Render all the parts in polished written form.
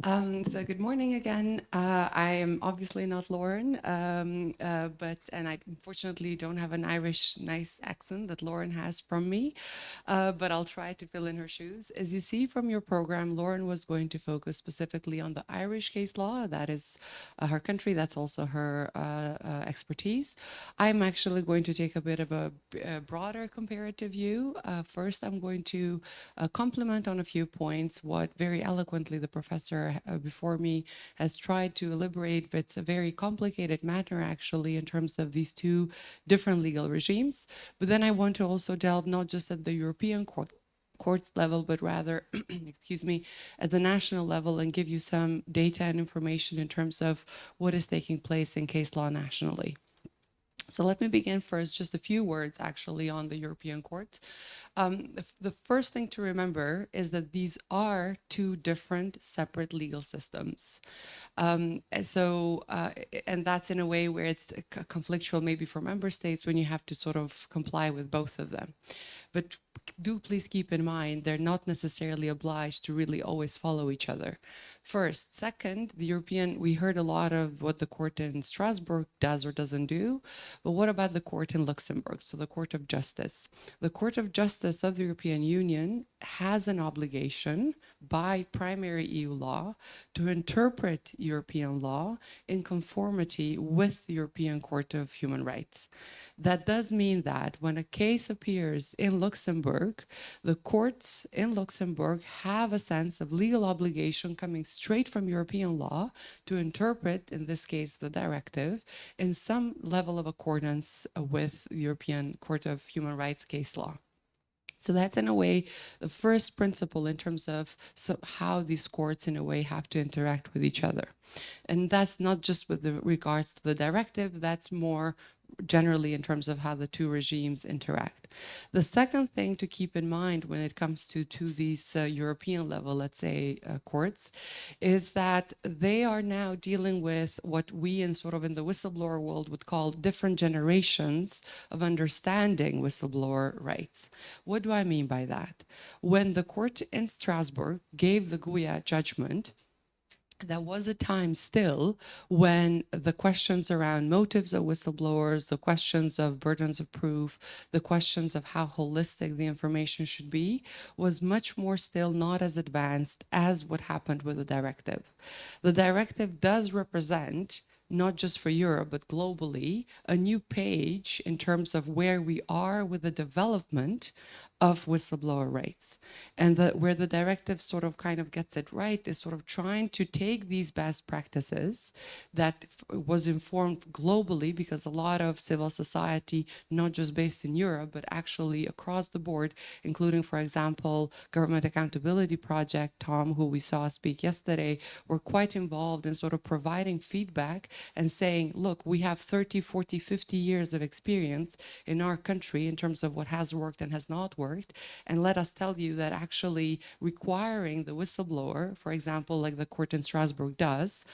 So good morning again. I am obviously not Lauren, and I unfortunately don't have an Irish nice accent that Lauren has from me, but I'll try to fill in her shoes. As you see from your program, Lauren was going to focus specifically on the Irish case law. That is her country. That's also her expertise. I'm actually going to take a bit of a broader comparative view. First, I'm going to complement on a few points what very eloquently the professor before me has tried to elaborate. It's a very complicated matter, actually, in terms of these two different legal regimes. But then I want to also delve not just at the European courts level, but rather, excuse me, at the national level and give you some data and information in terms of what is taking place in case law nationally. So let me begin first, just a few words actually on the European Court. The first thing to remember is that these are two different separate legal systems. And that's in a way where it's conflictual maybe for member states when you have to sort of comply with both of them. But do please keep in mind they're not necessarily obliged to really always follow each other. First. Second, we heard a lot of what the court in Strasbourg does or doesn't do, but what about the court in Luxembourg, so the Court of Justice? The Court of Justice of the European Union has an obligation by primary EU law to interpret European law in conformity with the European Court of Human Rights. That does mean that when a case appears in Luxembourg, the courts in Luxembourg have a sense of legal obligation coming straight from European law to interpret, in this case, the directive in some level of accordance with the European Court of Human Rights case law. So that's in a way the first principle in terms of how these courts in a way have to interact with each other. And that's not just with regards to the directive, that's more generally in terms of how the two regimes interact. The second thing to keep in mind when it comes to these European level, let's say, courts, is that they are now dealing with what we in the whistleblower world would call different generations of understanding whistleblower rights. What do I mean by that? When the court in Strasbourg gave the Guya judgment, there was a time still when the questions around motives of whistleblowers, the questions of burdens of proof, the questions of how holistic the information should be, was much more still not as advanced as what happened with the directive. The directive does represent, not just for Europe, but globally, a new page in terms of where we are with the development of whistleblower rights. And where the directive sort of kind of gets it right is sort of trying to take these best practices that was informed globally, because a lot of civil society, not just based in Europe, but actually across the board, including, for example, Government Accountability Project, Tom, who we saw speak yesterday, were quite involved in sort of providing feedback and saying, look, we have 30, 40, 50 years of experience in our country in terms of what has worked and has not worked. And let us tell you that actually requiring the whistleblower, for example, like the court in Strasbourg does,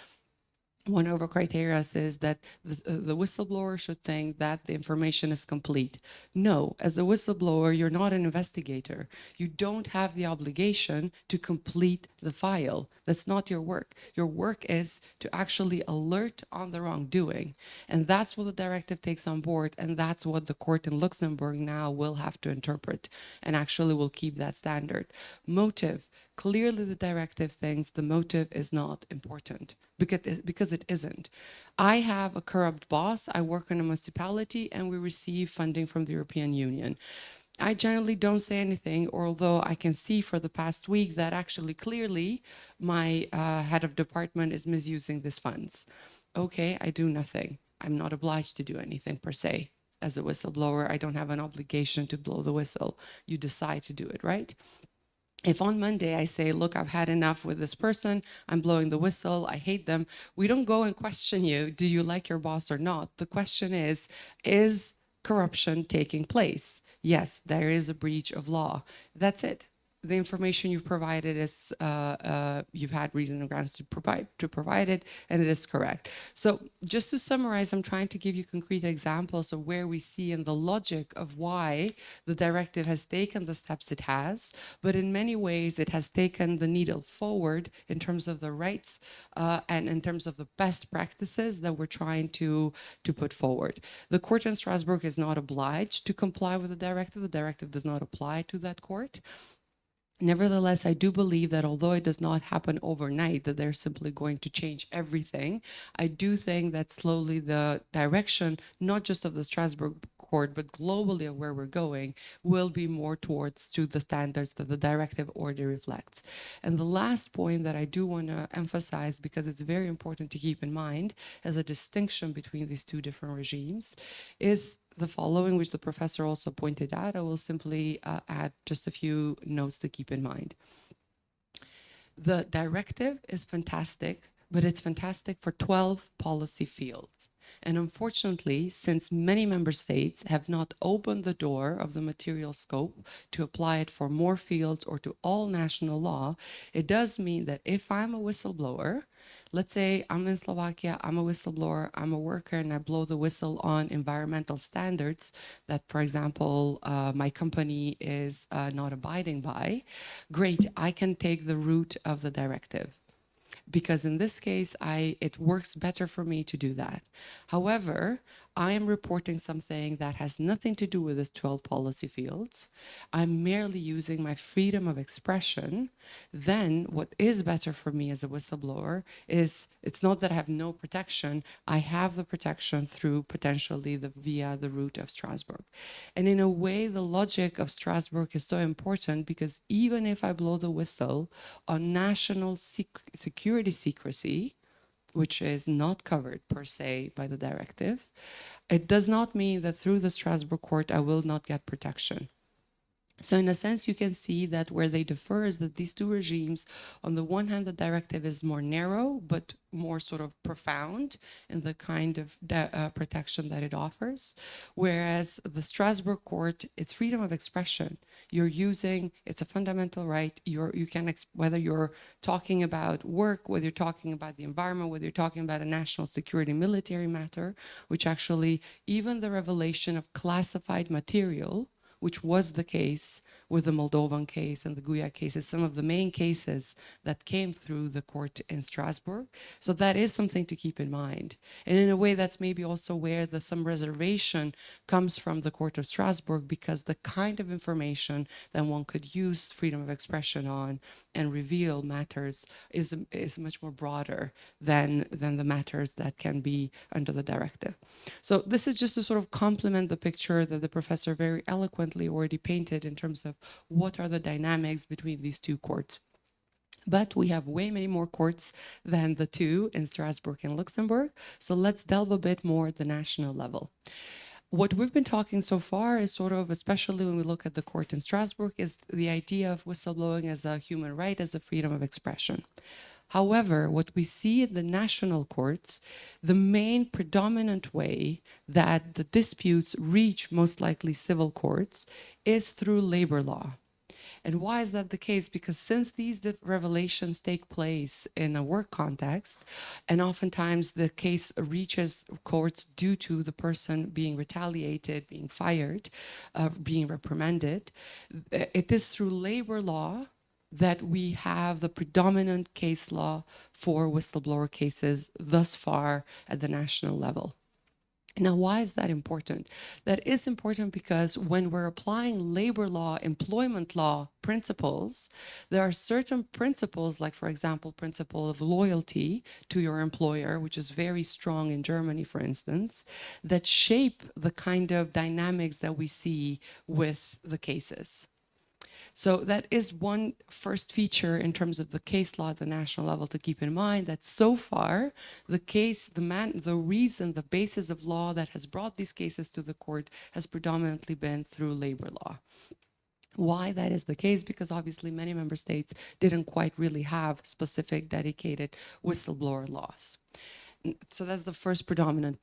one of our criteria is that the whistleblower should think that the information is complete. No, as a whistleblower, you're not an investigator. You don't have the obligation to complete the file. That's not your work. Your work is to actually alert on the wrongdoing. And that's what the directive takes on board. And that's what the court in Luxembourg now will have to interpret, and actually will keep that standard. Motive. Clearly, the directive thinks the motive is not important because it isn't. I have a corrupt boss. I work in a municipality and we receive funding from the European Union. I generally don't say anything, although I can see for the past week that actually clearly my head of department is misusing these funds. Okay, I do nothing. I'm not obliged to do anything per se. As a whistleblower, I don't have an obligation to blow the whistle. You decide to do it, right? If on Monday I say, look, I've had enough with this person, I'm blowing the whistle, I hate them, we don't go and question you, do you like your boss or not? The question is corruption taking place? Yes, there is a breach of law. That's it. the information you've provided is, you've had reason and grounds to provide it, and it is correct. So just to summarize, I'm trying to give you concrete examples of where we see in the logic of why the directive has taken the steps it has, but in many ways it has taken the needle forward in terms of the rights and in terms of the best practices that we're trying to put forward. The court in Strasbourg is not obliged to comply with the directive. The directive does not apply to that court. Nevertheless, I do believe that although it does not happen overnight, that they're simply going to change everything, I do think that slowly the direction, not just of the Strasbourg court, but globally of where we're going, will be more towards to the standards that the directive already reflects. And the last point that I do want to emphasize, because it's very important to keep in mind as a distinction between these two different regimes, is the following, which the professor also pointed out. I will simply add just a few notes to keep in mind. The directive is fantastic, but it's fantastic for 12 policy fields. And unfortunately, since many member states have not opened the door of the material scope to apply it for more fields or to all national law, it does mean that if I'm a whistleblower, let's say I'm in Slovakia, I'm a whistleblower, I'm a worker, and I blow the whistle on environmental standards that, for example, my company is not abiding by. Great, I can take the route of the directive, because in this case, it works better for me to do that. However, I am reporting something that has nothing to do with these 12 policy fields. I'm merely using my freedom of expression. Then what is better for me as a whistleblower is, it's not that I have no protection. I have the protection through potentially via the route of Strasbourg. And in a way, the logic of Strasbourg is so important, because even if I blow the whistle on national security secrecy, which is not covered per se by the directive, it does not mean that through the Strasbourg court I will not get protection. So in a sense, you can see that where they differ is that these two regimes, on the one hand, the directive is more narrow, but more sort of profound in the kind of protection that it offers. Whereas the Strasbourg court, it's freedom of expression. You're using, it's a fundamental right. You can, whether you're talking about work, whether you're talking about the environment, whether you're talking about a national security military matter, which actually, even the revelation of classified material, which was the case with the Moldovan case and the Guya cases, some of the main cases that came through the court in Strasbourg. So that is something to keep in mind. And in a way, that's maybe also where some reservation comes from the court of Strasbourg, because the kind of information that one could use freedom of expression on and reveal matters is much more broader than the matters that can be under the directive. So this is just to sort of complement the picture that the professor very eloquently already painted in terms of what are the dynamics between these two courts. But we have way many more courts than the two in Strasbourg and Luxembourg. So let's delve a bit more at the national level. What we've been talking so far is sort of, especially when we look at the court in Strasbourg, is the idea of whistleblowing as a human right, as a freedom of expression. However, what we see in the national courts, the main predominant way that the disputes reach most likely civil courts is through labor law. And why is that the case? Because since these revelations take place in a work context, and oftentimes the case reaches courts due to the person being retaliated, being fired, being reprimanded, it is through labor law that we have the predominant case law for whistleblower cases thus far at the national level. Now, why is that important? That is important because when we're applying labor law, employment law principles, there are certain principles, like, for example, principle of loyalty to your employer, which is very strong in Germany, for instance, that shape the kind of dynamics that we see with the cases. So that is one first feature in terms of the case law at the national level to keep in mind, that so far the reason, the basis of law that has brought these cases to the court has predominantly been through labor law. Why that is the case? Because obviously many member states didn't quite really have specific dedicated whistleblower laws. So that's the first predominant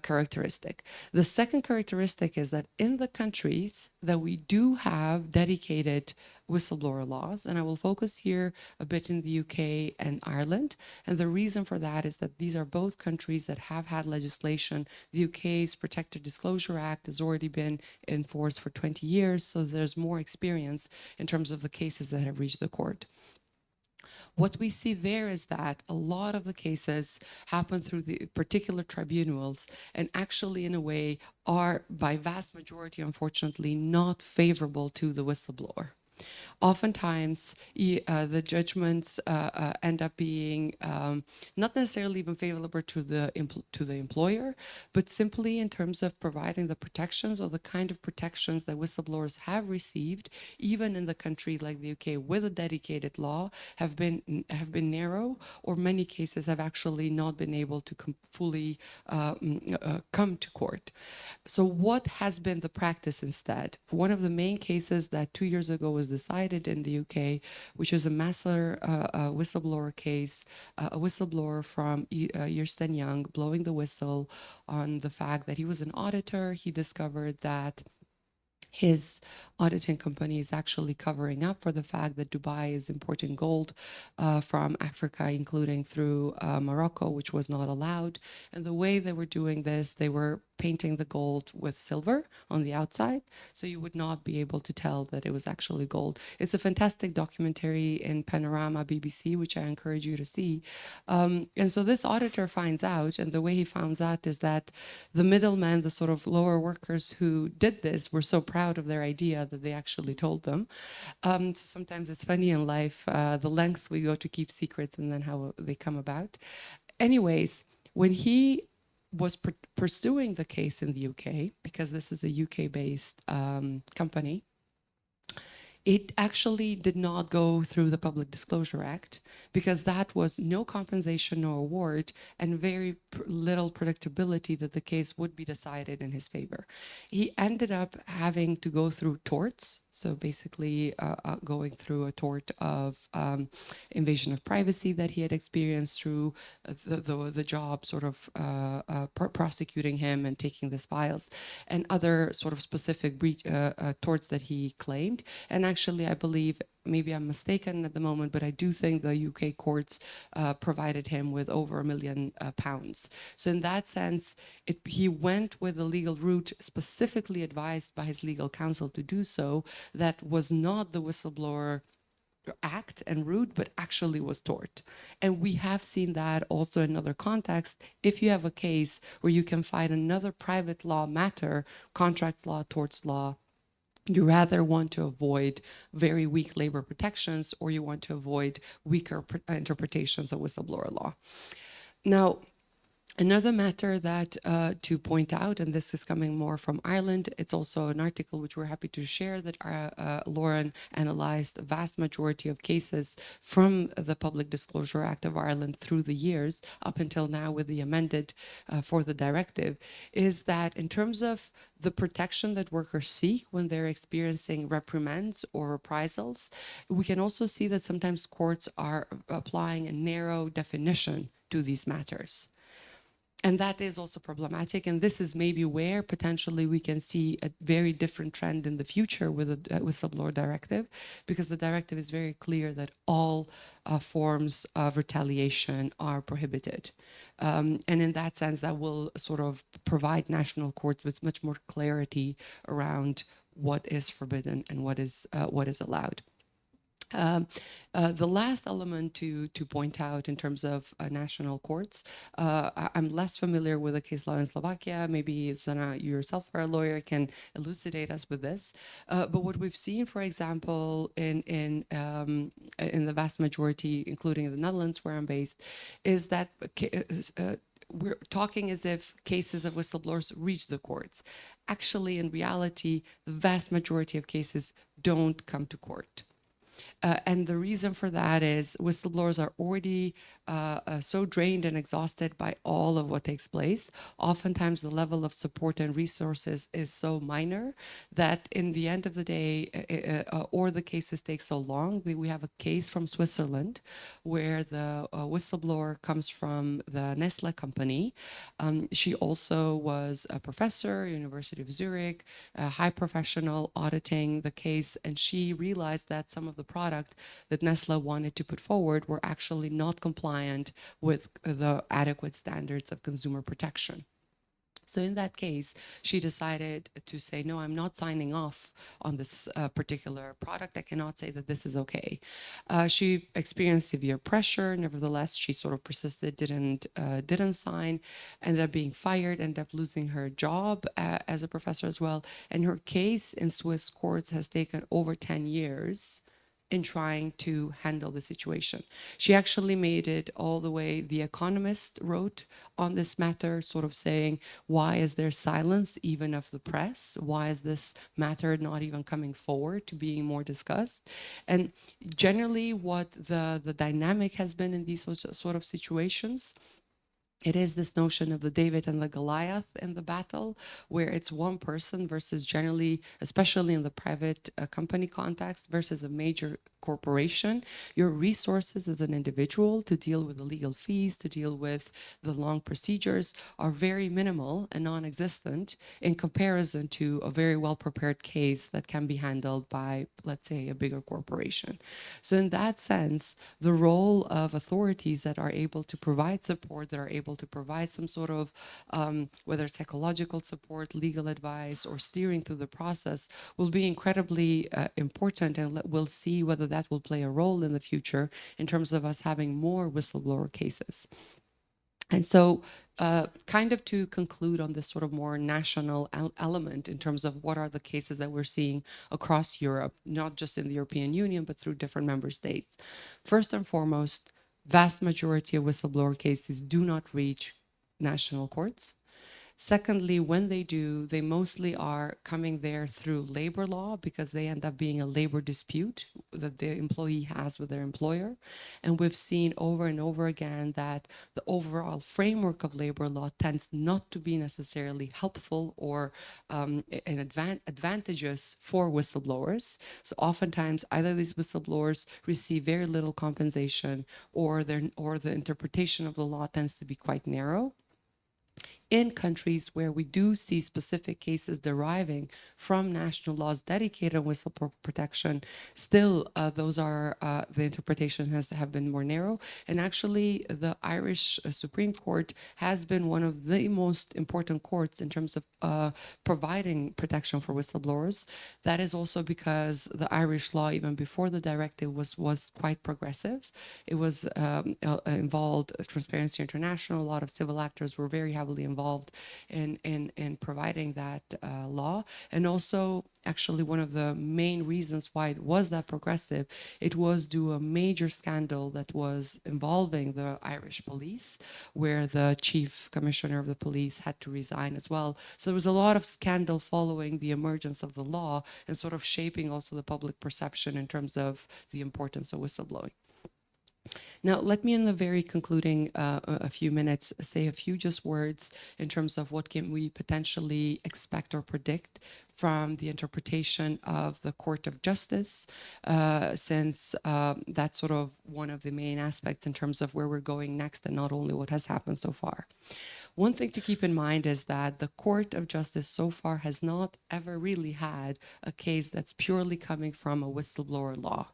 characteristic. The second characteristic is that in the countries that we do have dedicated whistleblower laws. And I will focus here a bit in the UK and Ireland. And the reason for that is that these are both countries that have had legislation. The UK's Protected Disclosure Act has already been in force for 20 years, so there's more experience in terms of the cases that have reached the court. What we see there is that a lot of the cases happen through the particular tribunals and actually, in a way, are by vast majority, unfortunately, not favorable to the whistleblower. Oftentimes, the judgments end up being not necessarily even favorable to the employer, but simply in terms of providing the protections or the kind of protections that whistleblowers have received, even in the country like the UK with a dedicated law, have been narrow, or many cases have actually not been able to fully come to court. So what has been the practice instead? One of the main cases that 2 years ago was decided in the UK, which is a massive whistleblower case, a whistleblower from Ernst & Young blowing the whistle on the fact that he was an auditor. He discovered that his auditing company is actually covering up for the fact that Dubai is importing gold from Africa, including through Morocco, which was not allowed. And the way they were doing this, they were painting the gold with silver on the outside, so you would not be able to tell that it was actually gold. It's a fantastic documentary in Panorama BBC, which I encourage you to see. And so this auditor finds out, and the way he finds out is that the middlemen, the sort of lower workers who did this, were so proud of their idea that they actually told them. So sometimes it's funny in life, the length we go to keep secrets and then how they come about. Anyways, when he was pursuing the case in the UK, because this is a UK-based company, it actually did not go through the Public Disclosure Act, because that was no compensation, no award, and very little predictability that the case would be decided in his favor. He ended up having to go through torts, so basically going through a tort of invasion of privacy that he had experienced through the job sort of prosecuting him and taking these files, and other sort of specific torts that he claimed. And actually, I believe, maybe I'm mistaken at the moment, but I do think the UK courts provided him with over £1 million. So in that sense, he went with the legal route specifically advised by his legal counsel to do so. That was not the whistleblower act and route, but actually was tort. And we have seen that also in other contexts. If you have a case where you can find another private law matter, contract law, torts law, you rather want to avoid very weak labor protections, or you want to avoid weaker interpretations of whistleblower law. Now, another matter that to point out, and this is coming more from Ireland, it's also an article which we're happy to share, that Lauren analyzed the vast majority of cases from the Public Disclosure Act of Ireland through the years, up until now with the amended for the directive, is that in terms of the protection that workers seek when they're experiencing reprimands or reprisals, we can also see that sometimes courts are applying a narrow definition to these matters. And that is also problematic. And this is maybe where potentially we can see a very different trend in the future with the whistleblower directive, because the directive is very clear that all forms of retaliation are prohibited. And in that sense, that will sort of provide national courts with much more clarity around what is forbidden and what is allowed. The last element to point out in terms of national courts, I'm less familiar with the case law in Slovakia. Maybe, Zuzana, you yourself are a lawyer, can elucidate us with this. But what we've seen, for example, in the vast majority, including the Netherlands where I'm based, is that we're talking as if cases of whistleblowers reach the courts. Actually, in reality, the vast majority of cases don't come to court. And the reason for that is whistleblowers are already so drained and exhausted by all of what takes place. Oftentimes, the level of support and resources is so minor that in the end of the day, or the cases take so long. We have a case from Switzerland where the whistleblower comes from the Nestle company. She also was a professor, University of Zurich, a high professional auditing the case, and she realized that some of the product that Nestle wanted to put forward were actually not compliant with the adequate standards of consumer protection. So in that case, she decided to say, no, I'm not signing off on this particular product. I cannot say that this is okay. She experienced severe pressure. Nevertheless, she sort of persisted, didn't sign, ended up being fired, ended up losing her job as a professor as well. And her case in Swiss courts has taken over 10 years in trying to handle the situation. She actually made it all the way. The Economist wrote on this matter, sort of saying, why is there silence even of the press? Why is this matter not even coming forward to being more discussed? And generally what the dynamic has been in these sort of situations, it is this notion of the David and the Goliath in the battle, where it's one person versus generally, especially in the private company context, versus a major corporation. Your resources as an individual to deal with the legal fees, to deal with the long procedures are very minimal and non-existent in comparison to a very well-prepared case that can be handled by, let's say, a bigger corporation. So in that sense, the role of authorities that are able to provide support, that are able to provide some sort of, whether psychological support, legal advice, or steering through the process will be incredibly important, and we'll see whether that will play a role in the future in terms of us having more whistleblower cases. And so kind of to conclude on this sort of more national element in terms of what are the cases that we're seeing across Europe, not just in the European Union, but through different member states. First and foremost, vast majority of whistleblower cases do not reach national courts. Secondly, when they do, they mostly are coming there through labor law because they end up being a labor dispute that the employee has with their employer. And we've seen over and over again that the overall framework of labor law tends not to be necessarily helpful or advantageous for whistleblowers. So oftentimes, either these whistleblowers receive very little compensation, or the interpretation of the law tends to be quite narrow. In countries where we do see specific cases deriving from national laws dedicated on whistleblower protection, still those are the interpretation have been more narrow. And actually, the Irish Supreme Court has been one of the most important courts in terms of providing protection for whistleblowers. That is also because the Irish law, even before the directive, was quite progressive. It was involved Transparency International. A lot of civil actors were very heavily involved in providing that law. And also, actually, one of the main reasons why it was that progressive, it was due to a major scandal that was involving the Irish police, where the chief commissioner of the police had to resign as well. So there was a lot of scandal following the emergence of the law and sort of shaping also the public perception in terms of the importance of whistleblowing. Now, let me, in the very concluding a few minutes, say a few just words in terms of what can we potentially expect or predict from the interpretation of the Court of Justice, since that's sort of one of the main aspects in terms of where we're going next and not only what has happened so far. One thing to keep in mind is that the Court of Justice so far has not ever really had a case that's purely coming from a whistleblower law.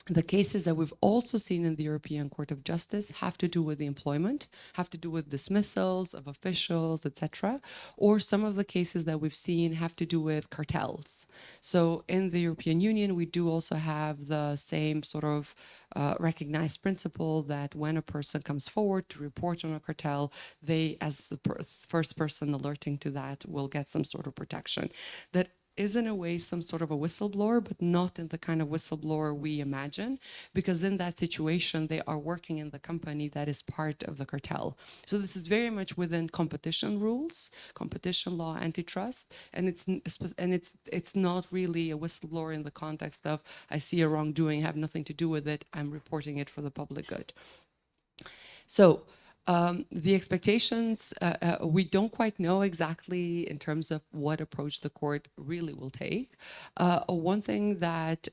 The cases that we've also seen in the European Court of Justice have to do with the employment, have to do with dismissals of officials, etc. Or some of the cases that we've seen have to do with cartels. So in the European Union, we do also have the same sort of recognized principle that when a person comes forward to report on a cartel, they, as the first person alerting to that, will get some sort of protection. That is in a way some sort of a whistleblower, but not in the kind of whistleblower we imagine, because in that situation, they are working in the company that is part of the cartel. So this is very much within competition rules, competition law, antitrust, and it's not really a whistleblower in the context of I see a wrongdoing, have nothing to do with it, I'm reporting it for the public good. So the expectations, we don't quite know exactly in terms of what approach the court really will take. One thing that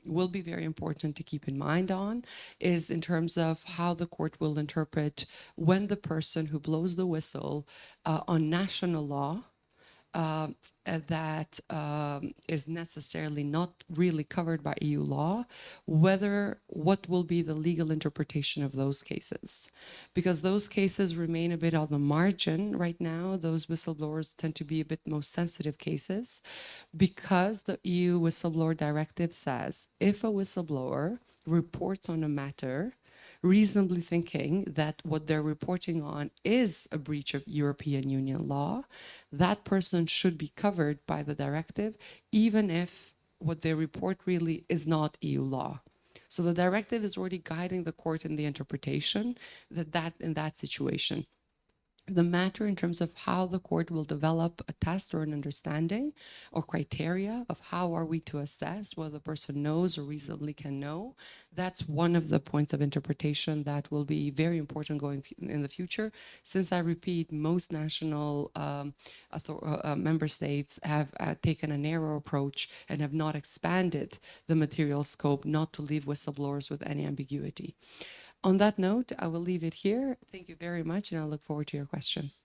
will be very important to keep in mind on is in terms of how the court will interpret when the person who blows the whistle on national law that is necessarily not really covered by EU law, what will be the legal interpretation of those cases. Because those cases remain a bit on the margin right now. Those whistleblowers tend to be a bit most sensitive cases because the EU whistleblower directive says if a whistleblower reports on a matter reasonably thinking that what they're reporting on is a breach of European Union law, that person should be covered by the directive, even if what they report really is not EU law. So the directive is already guiding the court in the interpretation that in that situation. The matter in terms of how the court will develop a test or an understanding or criteria of how are we to assess whether the person knows or reasonably can know, that's one of the points of interpretation that will be very important going in the future, since I repeat, most national member states have taken a narrow approach and have not expanded the material scope not to leave whistleblowers with any ambiguity. On that note, I will leave it here. Thank you very much, and I look forward to your questions.